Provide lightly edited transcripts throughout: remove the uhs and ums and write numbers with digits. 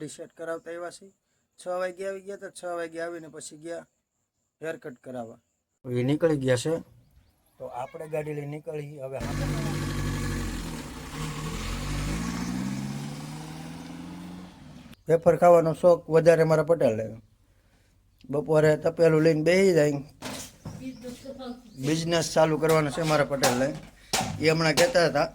દાઢી સેટ કરાવતા આવ્યા છીએ. 6 વાગે આવી ગયા હતા. 6 વાગે આવીને પછી ગયા હેર કટ કરાવવા. એ નીકળી ગયા છે તો આપણે ગાડી લઈ નીકળી. હવે વેફર ખાવાનો શોખ વધારે મારા પટેલ. બપોરે તપેલું લઈને બેસી જાય, બિઝનેસ ચાલુ કરવાનો છે મારા પટેલ. એ હમણાં કહેતા હતા.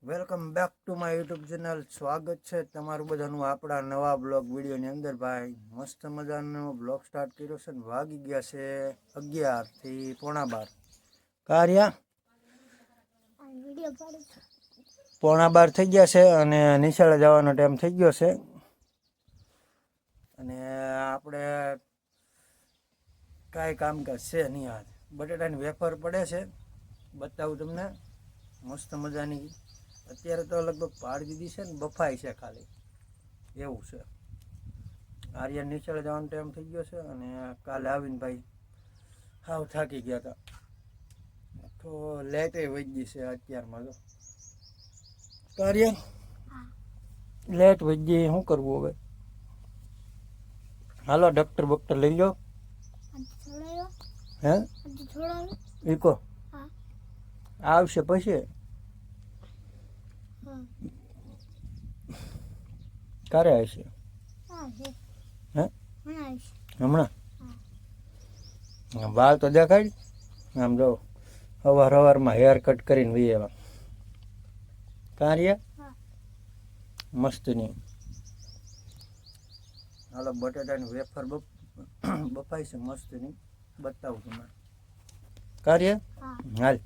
Welcome back to my YouTube channel. સ્વાગત છે તમારું બધાનું આપણા નવા બ્લોગ વિડીયોની અંદર. ભાઈ મસ્ત મજાનો બ્લોગ સ્ટાર્ટ કર્યો છે ને વાગી ગયા છે 11 થી 11:15. કાર્યા 11:15 થઈ ગયા છે અને નિશાળે જવાનો ટાઈમ થઈ ગયો છે. અને આપણે કાંઈ કામકાજ છે નહીં. આજ બટેટાની વેફર પડે છે, બતાવું તમને. મસ્ત મજાની અત્યારે તો લગભગ પાડી દીધી છે ને, બફાઈ છે ખાલી એવું છે. આર્યન નિશાળે જવાનો ટાઈમ થઈ ગયો છે અને કાલે આવીને ભાઈ હાવ થાકી ગયા હતા. તો લેટ વહી ગઈ છે અત્યારમાં. તો કાર્ય લેટ વહી ગઈ, શું કરવું હવે? હાલો ડૉક્ટર બોક્ટર લઈ લો. હે ઈકો આવશે પછી. ક્યારે આવશે? હે હમણાં? વાળ તો દેખાડ. આમ જો સવારમાં હેર કટ કરીને વી એવા. કાર્ય મસ્તની. હાલો બટેટાની વેફર બફાઈ છે મસ્તની, બતાવું તમને. કાર્ય હાલ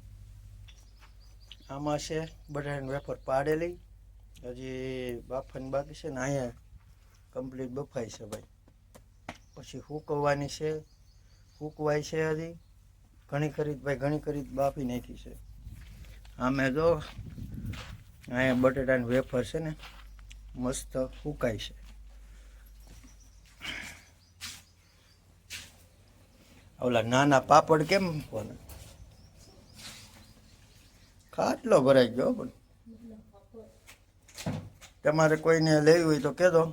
આમાં છે બટેટાની વેફર પાડેલી, હજી બાફાની બાકી છે ને. અહીંયા કમ્પ્લીટ બફાઈ છે ભાઈ. પછી સૂકવવાની છે, સૂકવાય છે હજી ઘણી ખરી ભાઈ, ઘણી ખરી બાફી નાખી છે. આમે જો અહીંયા બટેટાની વેફર છે ને મસ્ત સુકાય છે. ઓલા નાના પાપડ કેમ કોને ખાટલો ભરાઈ ગયો. પણ તમારે કોઈને લેવી હોય તો કહેજો.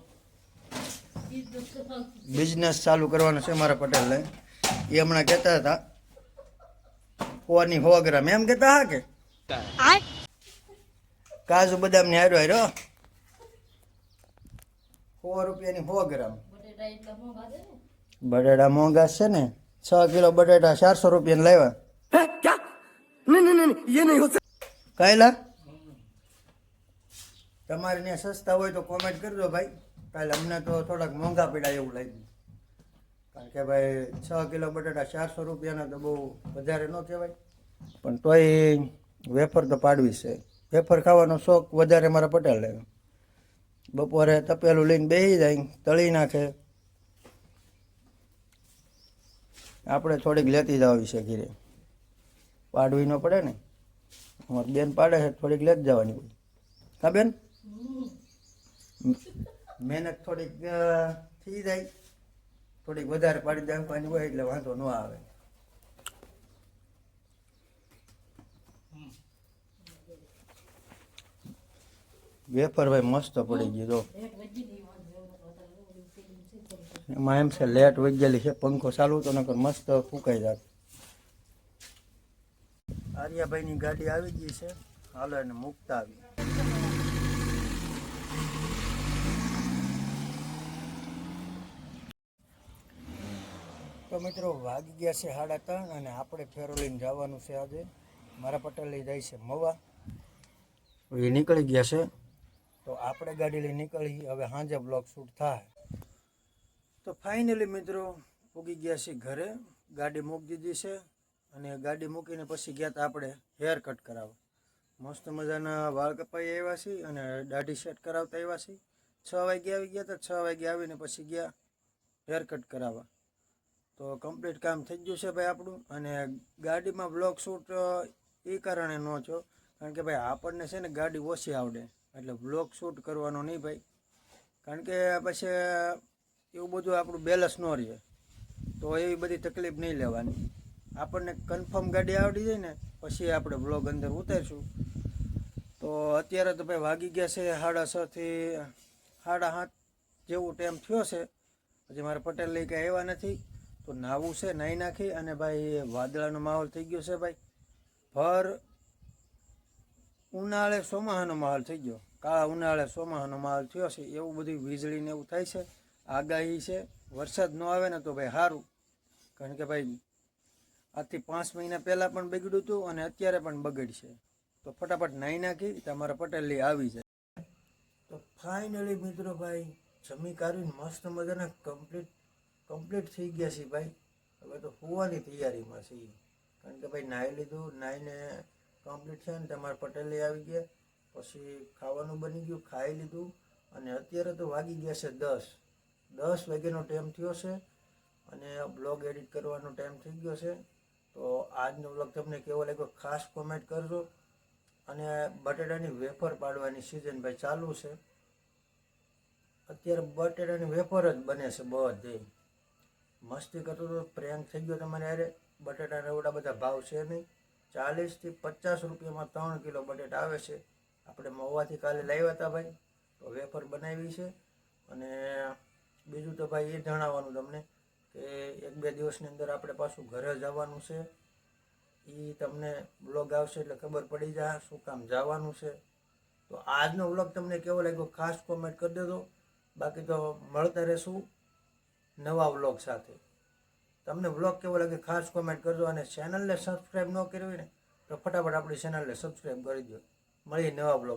બિઝનેસ ચાલુ કરવાનો છે મારા પટેલ. એ હમણાં કહેતા હતા 100 ગ્રામ એમ કહેતા. હા કે કાજુ બદામની હારો 100 રૂપિયાની 100 ગ્રામ. બટેટા મોંઘા છે ને. 6 કિલો બટેટા 400 રૂપિયાને લાવ્યા. કાયલા તમારે ત્યાં સસ્તા હોય તો કોમેન્ટ કરજો ભાઈ. કાલે અમને તો થોડાક મોંઘા પડ્યા એવું લાગ્યું. કારણ કે ભાઈ 6 કિલો બટાટા 400 રૂપિયાના તો બહુ વધારે ન કહેવાય. પણ તોય વેફર તો પાડવી છે. વેફર ખાવાનો શોખ વધારે મારા પટેલ. બપોરે તપેલું લઈને બેસી જાય, તળી નાખે. આપણે થોડીક લેતી જવી છે ઘીરે, પાડવી ન પડે ને. અમારી બેન પાડે છે, થોડીક લેતી જવાની હોય. હા બેન, મહેનત થોડીક થઈ જાય, થોડીક વધારે પાડી નાખવાની હોય એટલે વાંધો ન આવે. વેફર ભાઈ મસ્ત પડી ગઈ. જો એમાં એમ છે લેટ વહી ગયેલી છે. પંખો ચાલુ તો નકર મસ્ત ફૂંકાઈ જાત. આર્યાભાઈની ગાડી આવી ગઈ છે. હાલો એને મૂકતા આવી. તો મિત્રો વાગી ગયા છે 3:30 અને આપણે ફેરો લઈને જવાનું છે આજે. મારા પટેલ લઈ જાય છે મવા. એ નીકળી ગયા છે તો આપણે ગાડી લઈ નીકળી. હવે સાંજે બ્લોગ શૂટ થાય. તો ફાઇનલી મિત્રો પૂગી ગયા છે ઘરે. ગાડી મૂકી દીધી છે અને ગાડી મૂકીને પછી ગયા હતા આપણે હેર કટ કરાવવા. મસ્ત મજાના વાળ કપાઈ આવ્યા છે અને દાઢી સેટ કરાવતા આવ્યા છે. 6 વાગે આવી ગયા હતા. 6 વાગે આવીને પછી ગયા હેર કટ કરાવવા. તો કમ્પ્લીટ કામ થઈ ગયું છે ભાઈ આપણું. અને ગાડીમાં બ્લોગ શૂટ એ કારણે ન છો, કારણ કે ભાઈ આપણને છે ને ગાડી ઓછી આવડે એટલે બ્લોગ શૂટ કરવાનો નહીં ભાઈ. કારણ કે પછી એવું બધું આપણું બેલેન્સ ન રહે તો એવી બધી તકલીફ નહીં લેવાની. આપણને કન્ફર્મ ગાડી આવડી જાય ને પછી આપણે બ્લોગ અંદર ઉતારીશું. તો અત્યારે તો ભાઈ વાગી ગયા છે 6:30 થી 7:30 જેવો ટાઈમ થયો છે, હજી મારા પટેલ લઈ કંઈ આવ્યા નથી. તો નાવું છે, નાહી નાખી અને ભાઈ વાદળાનો માહોલ થઈ ગયો છે. ભાઈ ભર ઉનાળે ચોમાસાનો માહોલ થઈ ગયો, કાળા ઉનાળે ચોમાસાનો માહોલ થયો છે. એવું બધું વીજળીને એવું થાય છે, આગાહી છે. વરસાદ ન આવે ને તો ભાઈ સારું, કારણ કે ભાઈ આજથી 5 મહિના પહેલાં પણ બગડ્યું હતું અને અત્યારે પણ બગડશે. તો ફટાફટ નાહી નાખી તમારા પટેલ લઈ આવી જાય. તો ફાઇનલી મિત્રો ભાઈ જમી કાઢીને મસ્ત મજાના કમ્પ્લીટ થઈ ગયા છે ભાઈ. હવે તો હોવાની તૈયારીમાં છે, કારણ કે ભાઈ નાહી લીધું, નાહીને કમ્પ્લીટ છે ને તમારા પટેલે આવી ગયા. પછી ખાવાનું બની ગયું, ખાઈ લીધું અને અત્યારે તો વાગી ગયા છે 10 વાગ્યાનો ટાઈમ થયો છે અને બ્લોગ એડિટ કરવાનો ટાઈમ થઈ ગયો છે. તો આજનો બ્લોગ તમને કેવો લાગ્યો ખાસ કોમેન્ટ કરજો. અને બટેટાની વેફર પાડવાની સિઝન ભાઈ ચાલુ છે, અત્યારે બટેટાની વેફર જ બને છે બધે. મસ્તી કરતો તો પ્રેન્ક થઈ ગયો તમારે યારે. બટેટાના એવડા બધા ભાવ છે નહીં, 40 થી 50 રૂપિયામાં 3 કિલો બટેટા આવે છે. આપણે મહુવાથી કાલે લાવ્યા હતા ભાઈ, તો વેફર બનાવી છે. અને બીજું તો ભાઈ એ જણાવવાનું તમને કે 1-2 દિવસની અંદર આપણે પાછું ઘરે જવાનું છે. એ તમને વ્લોગ આવશે એટલે ખબર પડી જાય શું કામ જવાનું છે. તો આજનો વ્લોગ તમને કેવો લાગ્યો ખાસ કોમેન્ટ કરી દેજો. બાકી તો મળતા રહેશું નવા વ્લોગ સાથે. તમને વ્લોગ કેવો લાગે ખાસ કોમેન્ટ કરજો. અને ચેનલને સબસ્ક્રાઈબ ન કરી હોય ને તો ફટાફટ આપણી ચેનલને સબસ્ક્રાઈબ કરી દો. મળીએ નવા વ્લોગ.